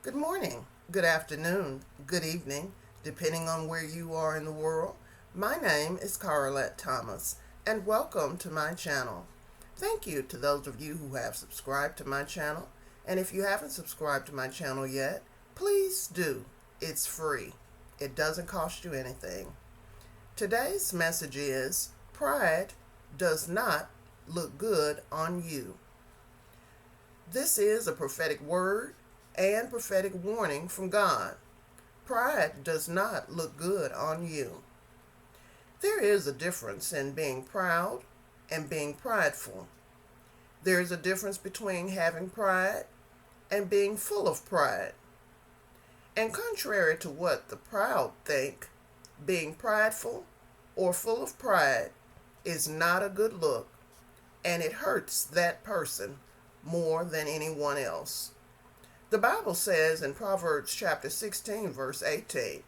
Good morning, good afternoon, good evening, depending on where you are in the world. My name is Carrolet Thomas, and welcome to my channel. Thank you to those of you who have subscribed to my channel, and if you haven't subscribed to my channel yet, please do. It's free. It doesn't cost you anything. Today's message is, pride does not look good on you. This is a prophetic word and prophetic warning from God. Pride does not look good on you. There is a difference in being proud and being prideful. There is a difference between having pride and being full of pride. And contrary to what the proud think, being prideful or full of pride is not a good look, and it hurts that person more than anyone else. The Bible says in Proverbs chapter 16, verse 18,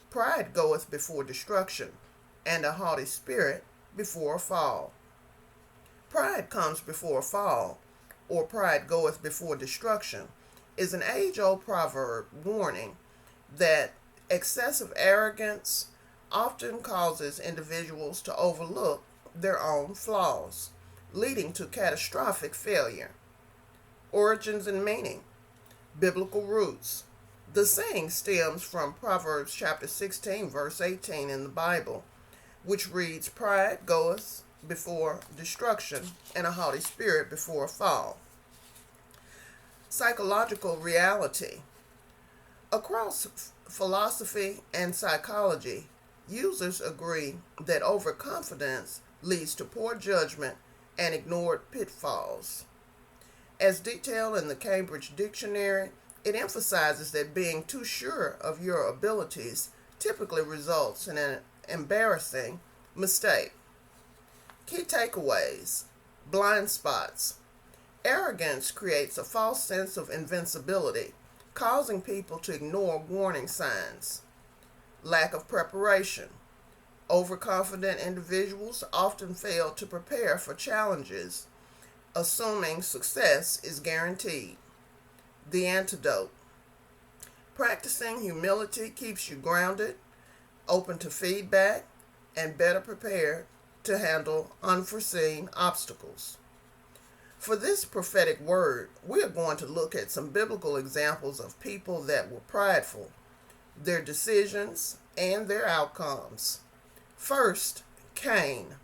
pride goeth before destruction, and a haughty spirit before a fall. Pride comes before a fall, or pride goeth before destruction, is an age-old proverb warning that excessive arrogance often causes individuals to overlook their own flaws, leading to catastrophic failure. Origins and meaning. Biblical roots. The saying stems from Proverbs chapter 16, verse 18 in the Bible, which reads, pride goeth before destruction, and a haughty spirit before a fall. Psychological reality. Across philosophy and psychology, users agree that overconfidence leads to poor judgment and ignored pitfalls. As detailed in the Cambridge Dictionary, it emphasizes that being too sure of your abilities typically results in an embarrassing mistake. Key takeaways. Blind spots. Arrogance creates a false sense of invincibility, causing people to ignore warning signs. Lack of preparation. Overconfident individuals often fail to prepare for challenges, assuming success is guaranteed. The antidote. Practicing humility keeps you grounded, open to feedback, and better prepared to handle unforeseen obstacles. For this prophetic word, we are going to look at some biblical examples of people that were prideful, their decisions, and their outcomes. First, Cain.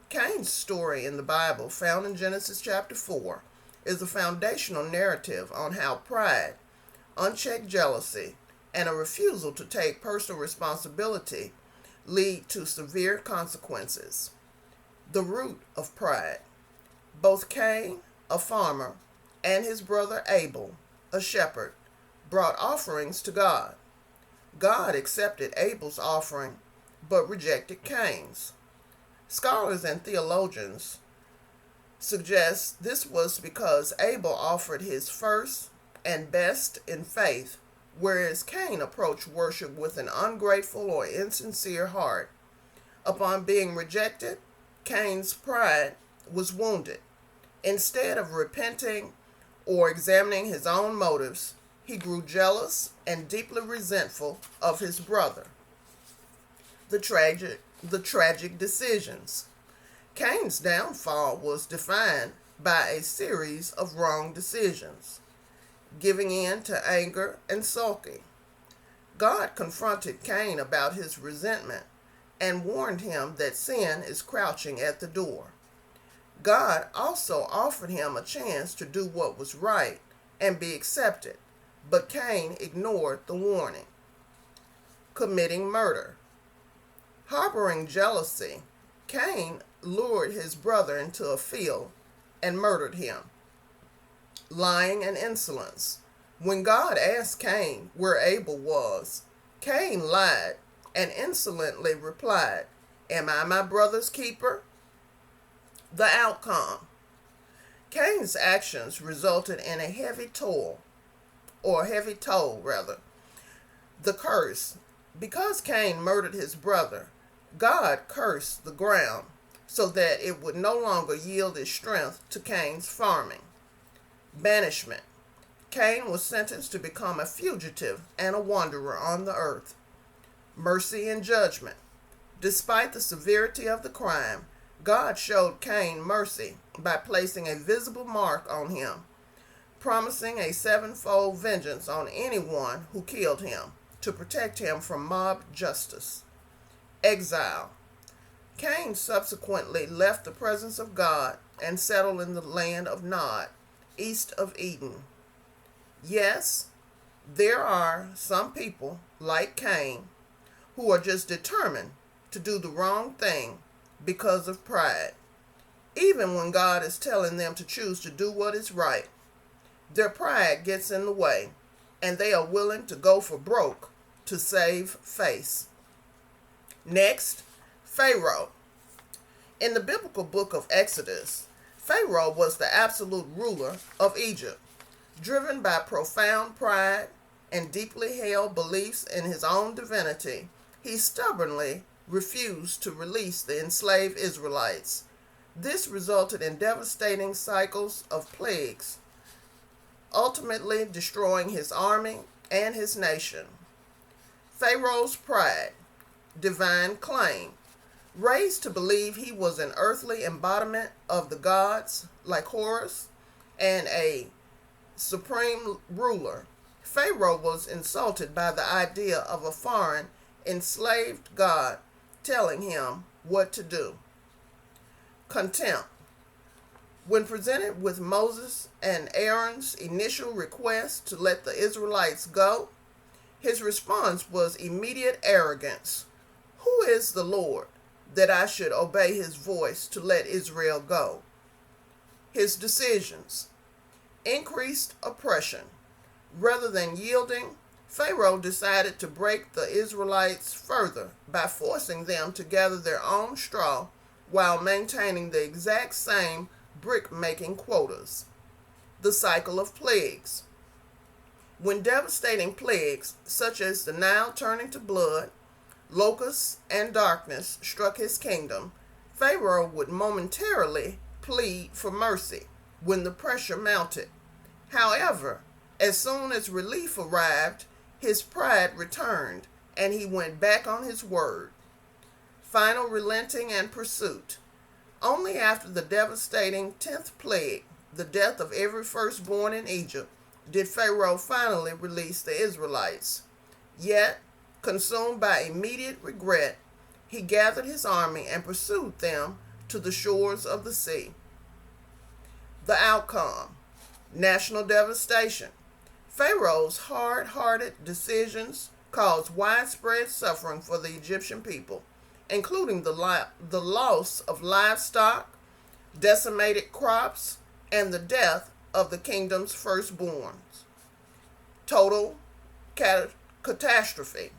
Cain's story in the Bible, found in Genesis chapter 4, is a foundational narrative on how pride, unchecked jealousy, and a refusal to take personal responsibility lead to severe consequences. The root of pride. Both Cain, a farmer, and his brother Abel, a shepherd, brought offerings to God. God accepted Abel's offering, but rejected Cain's. Scholars and theologians suggest this was because Abel offered his first and best in faith, whereas Cain approached worship with an ungrateful or insincere heart. Upon being rejected, Cain's pride was wounded. Instead of repenting or examining his own motives, he grew jealous and deeply resentful of his brother. The tragic decisions. Cain's downfall was defined by a series of wrong decisions, giving in to anger and sulking. God confronted Cain about his resentment and warned him that sin is crouching at the door. God also offered him a chance to do what was right and be accepted, but Cain ignored the warning. Committing murder. Harboring jealousy, Cain lured his brother into a field and murdered him. Lying and insolence. When God asked Cain where Abel was, Cain lied and insolently replied, "Am I my brother's keeper?" The outcome. Cain's actions resulted in a heavy toll. The curse. Because Cain murdered his brother, God cursed the ground so that it would no longer yield its strength to Cain's farming. Banishment. Cain was sentenced to become a fugitive and a wanderer on the earth. Mercy and judgment. Despite the severity of the crime, God showed Cain mercy by placing a visible mark on him, promising a sevenfold vengeance on anyone who killed him to protect him from mob justice. Exile. Cain subsequently left the presence of God and settled in the land of Nod, east of Eden. Yes, there are some people, like Cain, who are just determined to do the wrong thing because of pride. Even when God is telling them to choose to do what is right, their pride gets in the way, and they are willing to go for broke to save face. Next, Pharaoh. In the biblical book of Exodus, Pharaoh was the absolute ruler of Egypt. Driven by profound pride and deeply held beliefs in his own divinity, he stubbornly refused to release the enslaved Israelites. This resulted in devastating cycles of plagues, ultimately destroying his army and his nation. Pharaoh's pride, divine claim. Raised to believe he was an earthly embodiment of the gods like Horus and a supreme ruler, Pharaoh was insulted by the idea of a foreign, enslaved god telling him what to do. Contempt. When presented with Moses and Aaron's initial request to let the Israelites go, his response was immediate arrogance. Who is the Lord that I should obey his voice to let Israel go? His decisions. Increased oppression. Rather than yielding, Pharaoh decided to break the Israelites further by forcing them to gather their own straw while maintaining the exact same brick-making quotas. The cycle of plagues. When devastating plagues, such as the Nile turning to blood, locusts, and darkness struck his kingdom, Pharaoh would momentarily plead for mercy when the pressure mounted. However, as soon as relief arrived, his pride returned, and he went back on his word. Final relenting and pursuit. Only after the devastating 10th plague, the death of every firstborn in Egypt, did Pharaoh finally release the Israelites. Yet, consumed by immediate regret, he gathered his army and pursued them to the shores of the sea. The outcome. National devastation. Pharaoh's hard-hearted decisions caused widespread suffering for the Egyptian people, including the loss of livestock, decimated crops, and the death of the kingdom's firstborns. Total catastrophe.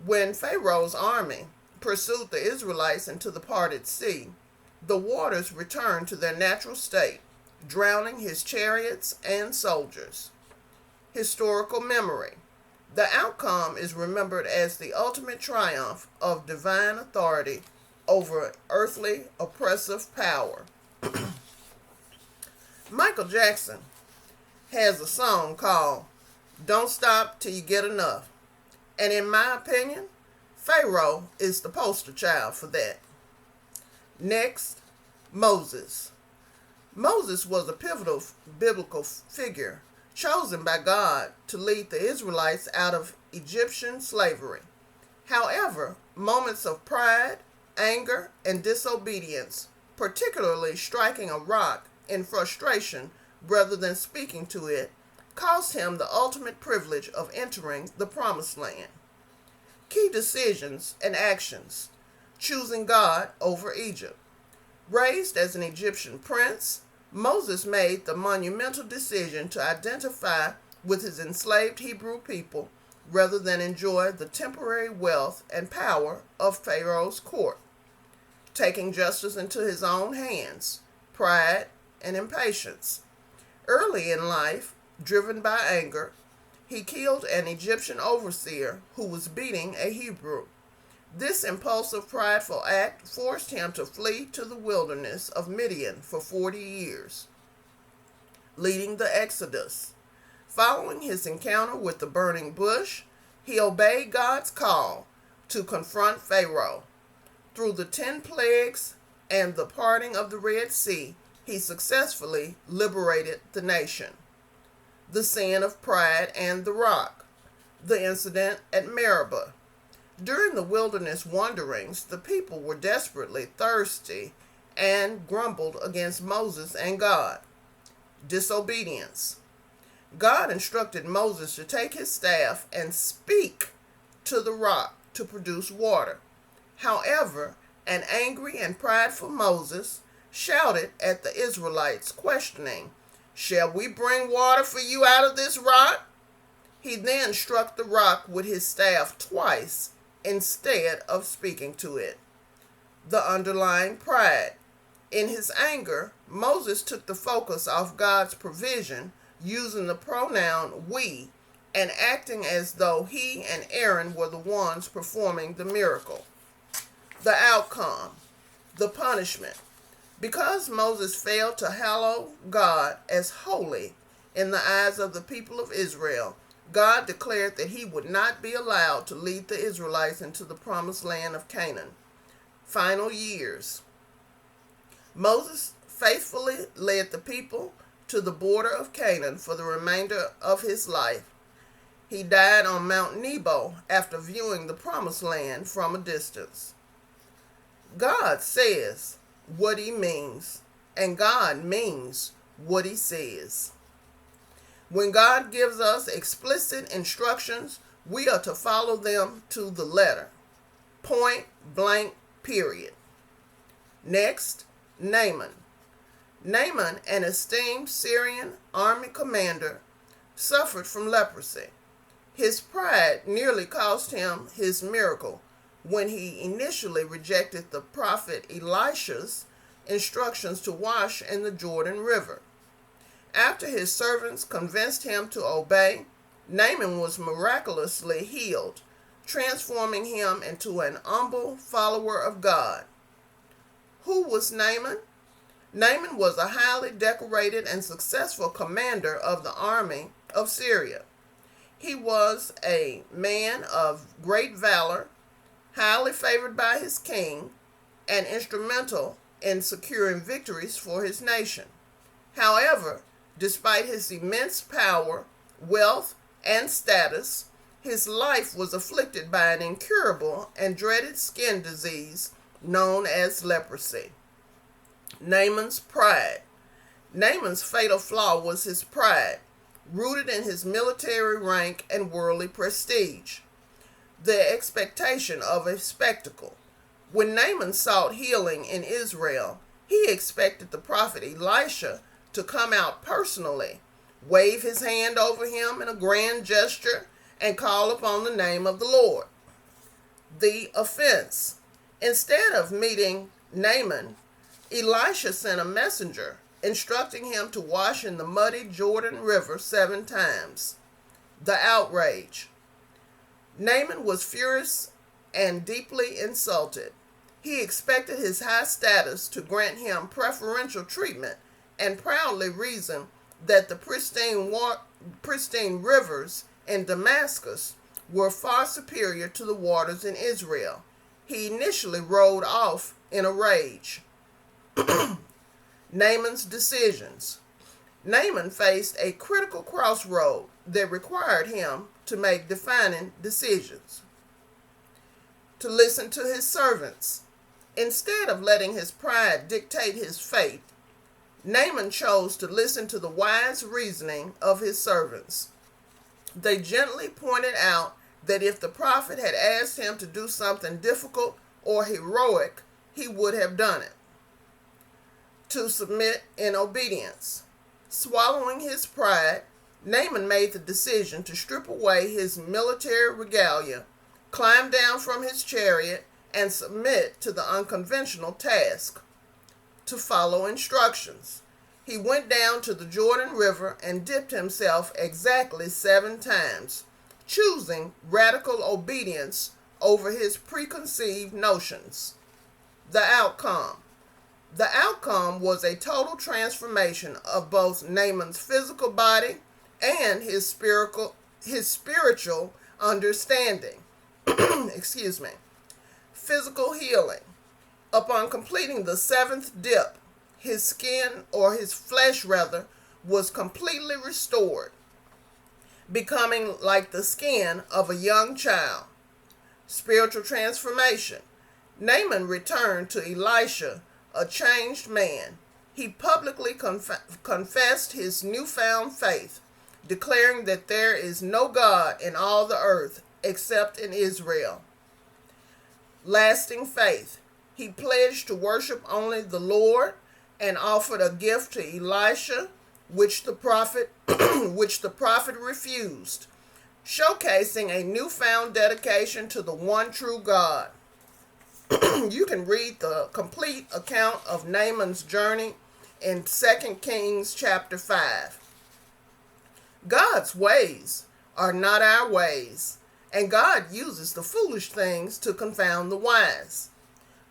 When Pharaoh's army pursued the Israelites into the parted sea, the waters returned to their natural state, drowning his chariots and soldiers. Historical memory. The outcome is remembered as the ultimate triumph of divine authority over earthly oppressive power. Michael Jackson has a song called Don't Stop Till You Get Enough. And in my opinion, Pharaoh is the poster child for that. Next, Moses. Moses was a pivotal biblical figure chosen by God to lead the Israelites out of Egyptian slavery. However, moments of pride, anger, and disobedience, particularly striking a rock in frustration rather than speaking to it, cost him the ultimate privilege of entering the Promised Land. Key decisions and actions. Choosing God over Egypt. Raised as an Egyptian prince, Moses made the monumental decision to identify with his enslaved Hebrew people rather than enjoy the temporary wealth and power of Pharaoh's court. Taking justice into his own hands, pride, and impatience. Early in life, driven by anger, he killed an Egyptian overseer who was beating a Hebrew. This impulsive, prideful act forced him to flee to the wilderness of Midian for 40 years. leading the Exodus. Following his encounter with the burning bush, he obeyed God's call to confront Pharaoh. Through the 10 plagues and the parting of the Red Sea, he successfully liberated the nation. The sin of pride and the rock. The incident at Meribah. During the wilderness wanderings, the people were desperately thirsty and grumbled against Moses and God. Disobedience. God instructed Moses to take his staff and speak to the rock to produce water. However, an angry and prideful Moses shouted at the Israelites, questioning, "Shall we bring water for you out of this rock?" He then struck the rock with his staff twice instead of speaking to it. The underlying pride. In his anger, Moses took the focus off God's provision, using the pronoun we and acting as though he and Aaron were the ones performing the miracle. The outcome. The punishment. Because Moses failed to hallow God as holy in the eyes of the people of Israel, God declared that he would not be allowed to lead the Israelites into the promised land of Canaan. Final years. Moses faithfully led the people to the border of Canaan for the remainder of his life. He died on Mount Nebo after viewing the promised land from a distance. God says what he means, and God means what he says. When God gives us explicit instructions, we are to follow them to the letter. Point blank, period. Next, Naaman. Naaman, an esteemed Syrian army commander, suffered from leprosy. His pride nearly cost him his miracle when he initially rejected the prophet Elisha's instructions to wash in the Jordan River. After his servants convinced him to obey, Naaman was miraculously healed, transforming him into an humble follower of God. Who was Naaman? Naaman was a highly decorated and successful commander of the army of Syria. He was a man of great valor, highly favored by his king, and instrumental in securing victories for his nation. However, despite his immense power, wealth, and status, his life was afflicted by an incurable and dreaded skin disease known as leprosy. Naaman's pride. Naaman's fatal flaw was his pride, rooted in his military rank and worldly prestige. The expectation of a spectacle. When Naaman sought healing in Israel, he expected the prophet Elisha to come out personally, wave his hand over him in a grand gesture, and call upon the name of the Lord. The offense. Instead of meeting Naaman, Elisha sent a messenger instructing him to wash in the muddy Jordan River 7 times. The outrage. Naaman was furious and deeply insulted. He expected his high status to grant him preferential treatment and proudly reasoned that the pristine rivers in Damascus were far superior to the waters in Israel. He initially rode off in a rage. Naaman's decisions. Naaman faced a critical crossroad that required him to make defining decisions. To listen to his servants. Instead of letting his pride dictate his fate, Naaman chose to listen to the wise reasoning of his servants. They gently pointed out that if the prophet had asked him to do something difficult or heroic, he would have done it. To submit in obedience. Swallowing his pride, Naaman made the decision to strip away his military regalia, climb down from his chariot, and submit to the unconventional task. To follow instructions. He went down to the Jordan River and dipped himself exactly 7 times, choosing radical obedience over his preconceived notions. The outcome. The outcome was a total transformation of both Naaman's physical body and his spiritual understanding. Excuse me. Physical healing. Upon completing the seventh dip, his skin, or his flesh rather, was completely restored, becoming like the skin of a young child. Spiritual transformation. Naaman returned to Elisha a changed man. He publicly confessed his newfound faith, declaring that there is no God in all the earth except in Israel. Lasting faith. He pledged to worship only the Lord and offered a gift to Elisha, which the prophet refused, showcasing a newfound dedication to the one true God. You can read the complete account of Naaman's journey in 2 Kings chapter 5. God's ways are not our ways, and God uses the foolish things to confound the wise.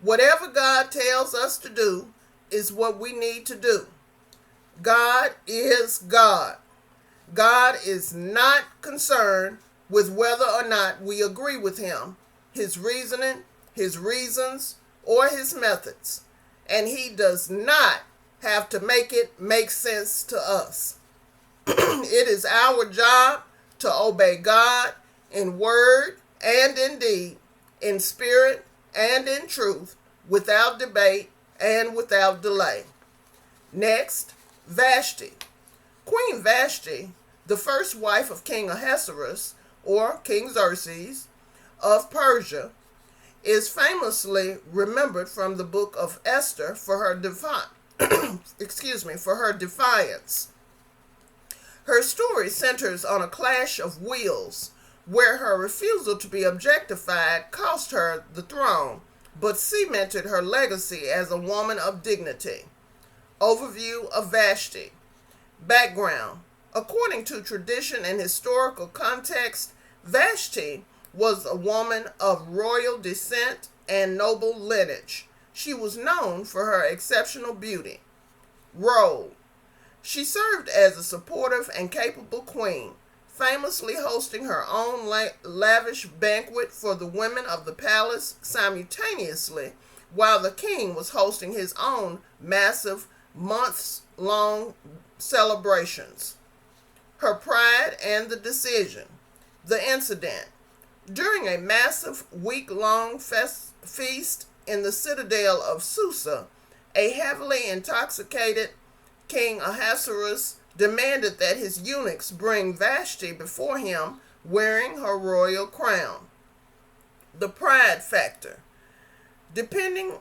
Whatever God tells us to do is what we need to do. God is God. God is not concerned with whether or not we agree with him, his reasoning, his reasons, or his methods. And he does not have to make it make sense to us. It is our job to obey God in word and in deed, in spirit and in truth, without debate and without delay. Next, Vashti. Queen Vashti, the first wife of King Ahasuerus, or King Xerxes, of Persia, is famously remembered from the book of Esther for her defiance. Her story centers on a clash of wills where her refusal to be objectified cost her the throne, but cemented her legacy as a woman of dignity. Overview of Vashti. Background. According to tradition and historical context, Vashti was a woman of royal descent and noble lineage. She was known for her exceptional beauty. Role. She served as a supportive and capable queen, famously hosting her own lavish banquet for the women of the palace simultaneously, while the king was hosting his own massive, months-long celebrations. Her pride and the decision. The incident. During a massive week-long feast in the citadel of Susa, a heavily intoxicated King Ahasuerus demanded that his eunuchs bring Vashti before him wearing her royal crown. The pride factor. Depending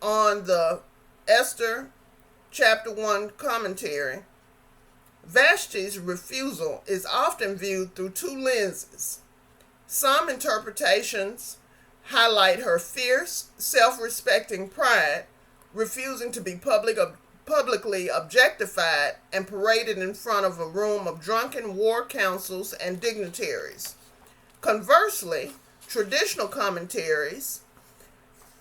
on the Esther chapter 1 commentary, Vashti's refusal is often viewed through two lenses. Some interpretations highlight her fierce, self-respecting pride, refusing to be publicly objectified and paraded in front of a room of drunken war councils and dignitaries. Conversely, traditional commentaries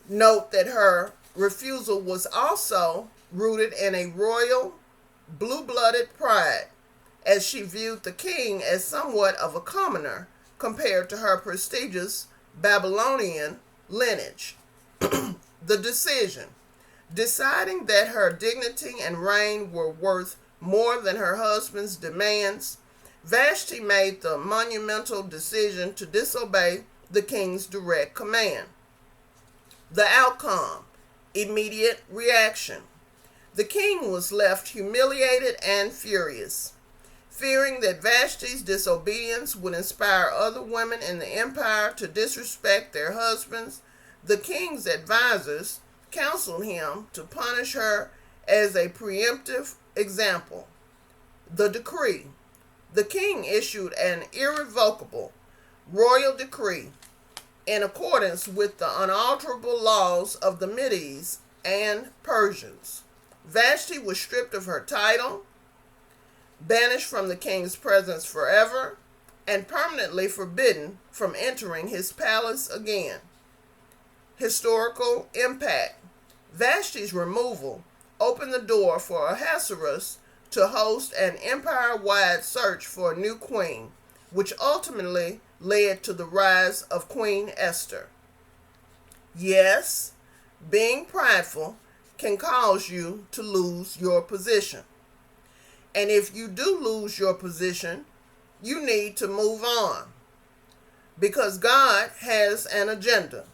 note that her refusal was also rooted in a royal, blue-blooded pride, as she viewed the king as somewhat of a commoner compared to her prestigious Babylonian lineage. The decision. Deciding that her dignity and reign were worth more than her husband's demands, Vashti made the monumental decision to disobey the king's direct command. The outcome. Immediate reaction. The king was left humiliated and furious. Fearing that Vashti's disobedience would inspire other women in the empire to disrespect their husbands, the king's advisors counseled him to punish her as a preemptive example. The decree. The king issued an irrevocable royal decree in accordance with the unalterable laws of the Medes and Persians. Vashti was stripped of her title, banished from the king's presence forever, and permanently forbidden from entering his palace again. Historical impact. Vashti's removal opened the door for Ahasuerus to host an empire-wide search for a new queen, which ultimately led to the rise of Queen Esther. Yes, being prideful can cause you to lose your position. And if you do lose your position, you need to move on. Because God has an agenda.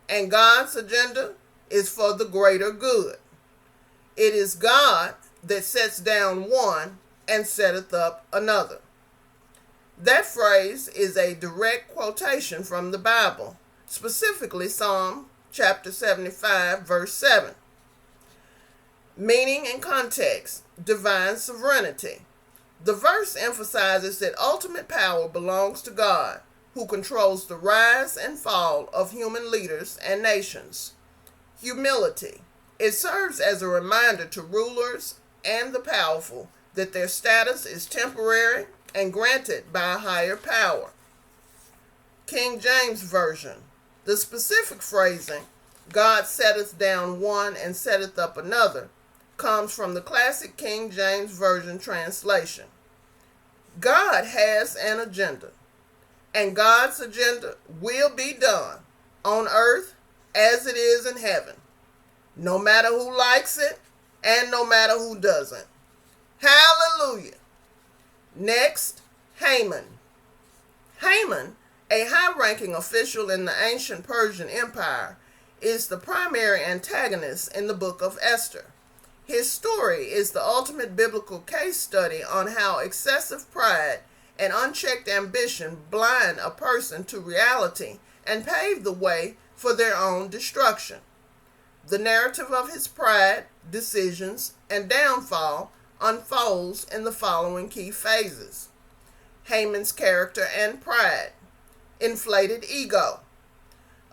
And God's agenda is for the greater good. It is God that sets down one and setteth up another. That phrase is a direct quotation from the Bible, specifically Psalm chapter 75, verse 7. Meaning and context: divine sovereignty. The verse emphasizes that ultimate power belongs to God, who controls the rise and fall of human leaders and nations. Humility. It serves as a reminder to rulers and the powerful that their status is temporary and granted by a higher power. King James Version. The specific phrasing, God setteth down one and setteth up another, comes from the classic King James Version translation. God has an agenda, and God's agenda will be done on earth as it is in heaven, no matter who likes it and no matter who doesn't. Hallelujah. Next, Haman. Haman, a high-ranking official in the ancient Persian Empire, is the primary antagonist in the book of Esther. His story is the ultimate biblical case study on how excessive pride and unchecked ambition blind a person to reality and pave the way for their own destruction. The narrative of his pride, decisions, and downfall unfolds in the following key phases. Haman's character and pride. Inflated ego.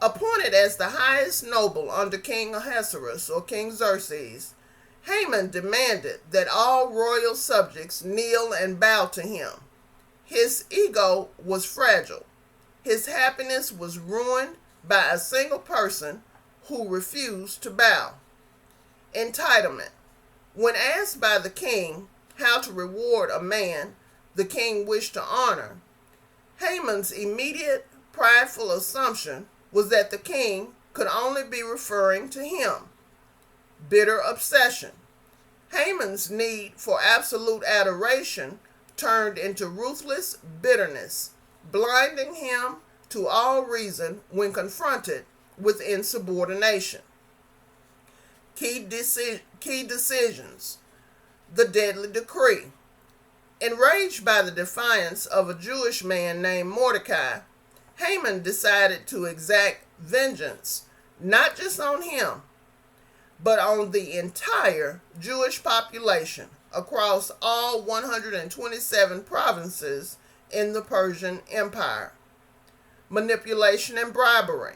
Appointed as the highest noble under King Ahasuerus or King Xerxes, Haman demanded that all royal subjects kneel and bow to him. His ego was fragile. His happiness was ruined by a single person who refused to bow. Entitlement. When asked by the king how to reward a man the king wished to honor, Haman's immediate prideful assumption was that the king could only be referring to him. Bitter obsession. Haman's need for absolute adoration turned into ruthless bitterness, blinding him to all reason when confronted with insubordination. Key decisions. The deadly decree. Enraged by the defiance of a Jewish man named Mordecai, Haman decided to exact vengeance, not just on him, but on the entire Jewish population across all 127 provinces in the Persian Empire. Manipulation and bribery.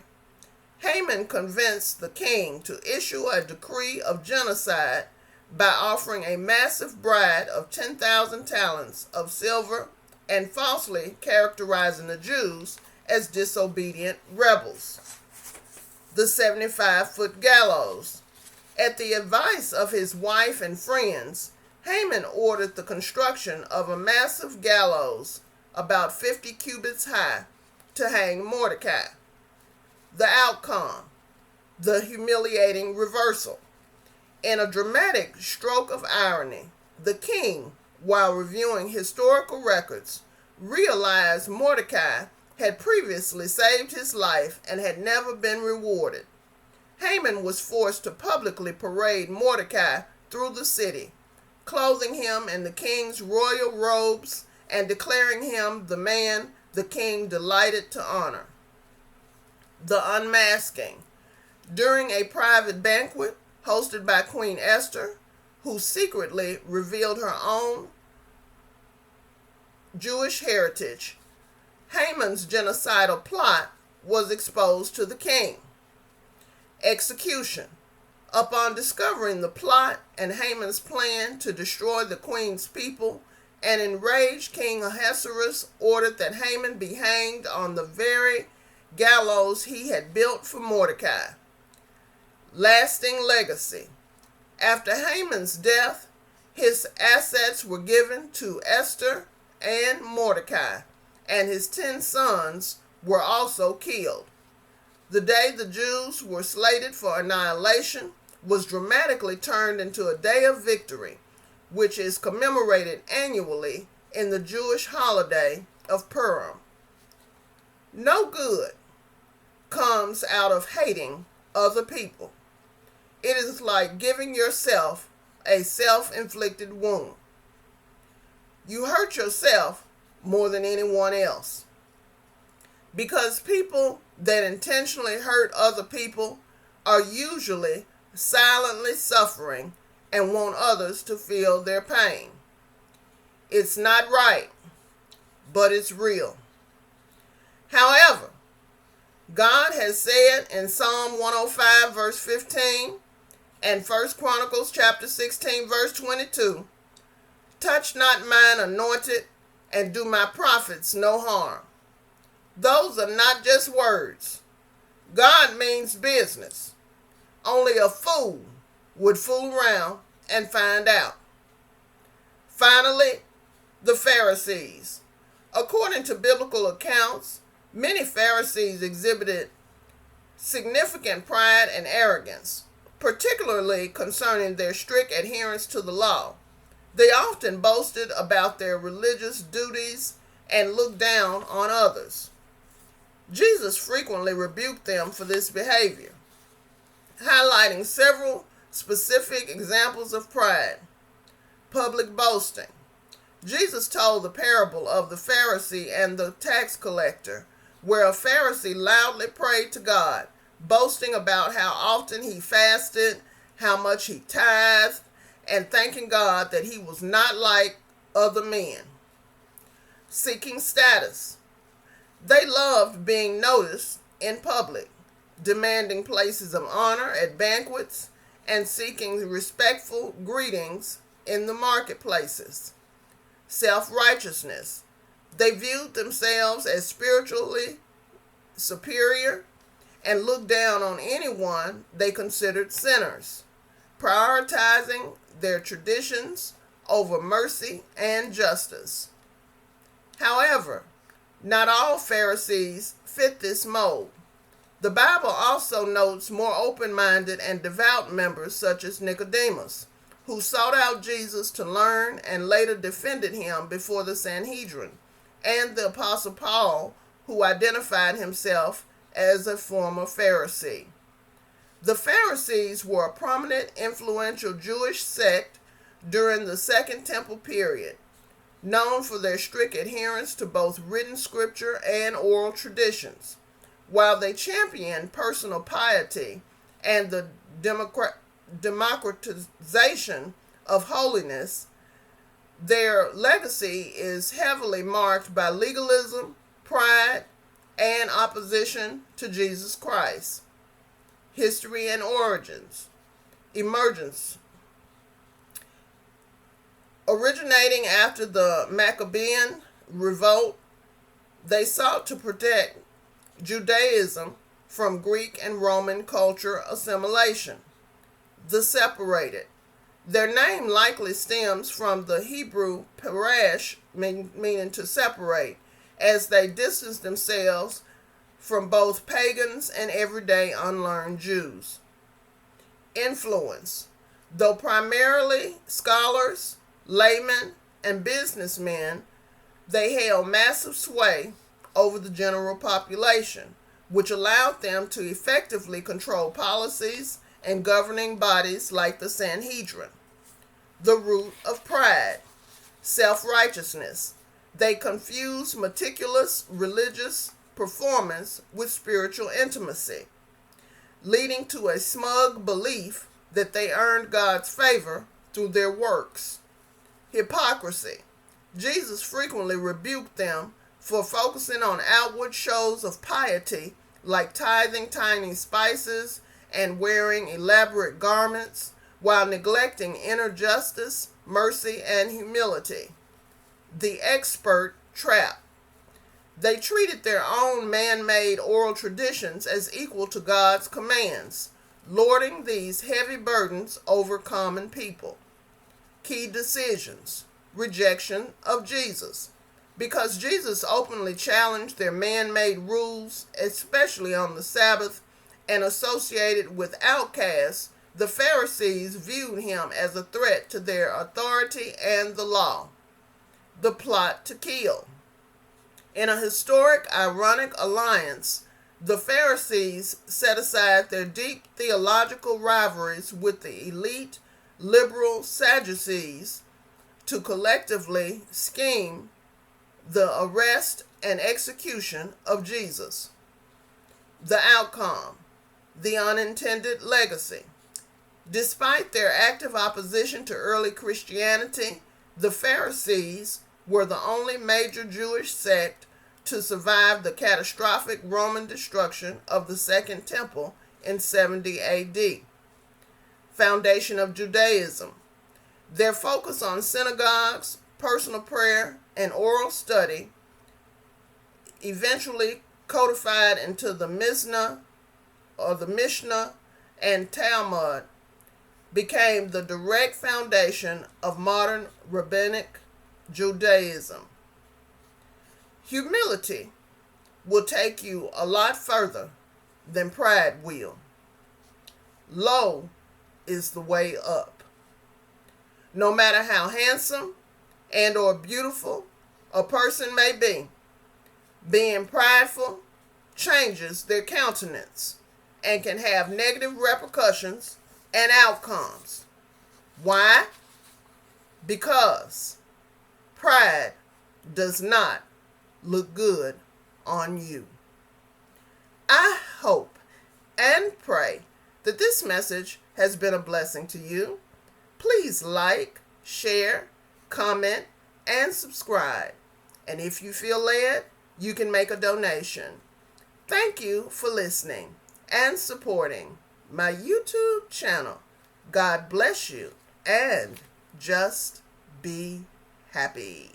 Haman convinced the king to issue a decree of genocide by offering a massive bribe of 10,000 talents of silver and falsely characterizing the Jews as disobedient rebels. The 75-foot gallows. At the advice of his wife and friends, Haman ordered the construction of a massive gallows about 50 cubits high to hang Mordecai. The outcome, the humiliating reversal. In a dramatic stroke of irony, the king, while reviewing historical records, realized Mordecai had previously saved his life and had never been rewarded. Haman was forced to publicly parade Mordecai through the city, clothing him in the king's royal robes and declaring him the man the king delighted to honor. The unmasking. During a private banquet hosted by Queen Esther, who secretly revealed her own Jewish heritage, Haman's genocidal plot was exposed to the king. Execution. Upon discovering the plot and Haman's plan to destroy the queen's people, an enraged King Ahasuerus ordered that Haman be hanged on the very gallows he had built for Mordecai. lasting legacy. After Haman's death, his assets were given to Esther and Mordecai, and his 10 sons were also killed. The day the Jews were slated for annihilation was dramatically turned into a day of victory, which is commemorated annually in the Jewish holiday of Purim. No good comes out of hating other people. It is like giving yourself a self-inflicted wound. You hurt yourself more than anyone else. Because people that intentionally hurt other people are usually silently suffering and want others to feel their pain. It's not right, but it's real. However, God has said in Psalm 105 verse 15 and 1 Chronicles chapter 16 verse 22, touch not mine anointed and do my prophets no harm. Those are not just words. God means business. Only a fool would fool around and find out. Finally, the Pharisees. According to biblical accounts, many Pharisees exhibited significant pride and arrogance, particularly concerning their strict adherence to the law. They often boasted about their religious duties and looked down on others. Jesus frequently rebuked them for this behavior, highlighting several specific examples of pride. Public boasting. Jesus told the parable of the Pharisee and the tax collector, where a Pharisee loudly prayed to God, boasting about how often he fasted, how much he tithed, and thanking God that he was not like other men. Seeking status. They loved being noticed in public, demanding places of honor at banquets, and seeking respectful greetings in the marketplaces. Self-righteousness. They viewed themselves as spiritually superior and looked down on anyone they considered sinners, prioritizing their traditions over mercy and justice. However, not all Pharisees fit this mold. The Bible also notes more open-minded and devout members such as Nicodemus, who sought out Jesus to learn and later defended him before the Sanhedrin, and the Apostle Paul, who identified himself as a former Pharisee. The Pharisees were a prominent, influential Jewish sect during the Second Temple period, known for their strict adherence to both written scripture and oral traditions. While they championed personal piety and the democratization of holiness, their legacy is heavily marked by legalism, pride, and opposition to Jesus Christ. History and origins. Emergence. Originating after the Maccabean revolt, they sought to protect Judaism from Greek and Roman culture assimilation. The separated. Their name likely stems from the Hebrew parash, meaning to separate, as they distanced themselves from both pagans and everyday unlearned Jews. Influence. Though primarily scholars, laymen, and businessmen, they held massive sway over the general population, which allowed them to effectively control policies and governing bodies like the Sanhedrin. The root of pride. Self-righteousness. They confuse meticulous religious performance with spiritual intimacy, leading to a smug belief that they earned God's favor through their works. Hypocrisy. Jesus frequently rebuked them for focusing on outward shows of piety like tithing tiny spices and wearing elaborate garments, while neglecting inner justice, mercy, and humility. The expert trap. They treated their own man-made oral traditions as equal to God's commands, lording these heavy burdens over common people. Key decisions: rejection of Jesus. Because Jesus openly challenged their man-made rules, especially on the Sabbath, and associated with outcasts, the Pharisees viewed him as a threat to their authority and the law. The plot to kill. In a historic, ironic alliance, the Pharisees set aside their deep theological rivalries with the elite, liberal Sadducees to collectively scheme the arrest and execution of Jesus. The outcome: the unintended legacy. Despite their active opposition to early Christianity, the Pharisees were the only major Jewish sect to survive the catastrophic Roman destruction of the Second Temple in 70 AD. Foundation of Judaism. Their focus on synagogues, personal prayer, and oral study, eventually codified into the Mishnah and Talmud, became the direct foundation of modern rabbinic Judaism. Humility will take you a lot further than pride will. Low is the way up. No matter how handsome and or beautiful a person may be, being prideful changes their countenance and can have negative repercussions and outcomes. Why? Because pride does not look good on you. I hope and pray that this message has been a blessing to you. Please like, share, comment, and subscribe. And if you feel led, you can make a donation. Thank you for listening and supporting my YouTube channel. God bless you and just be happy.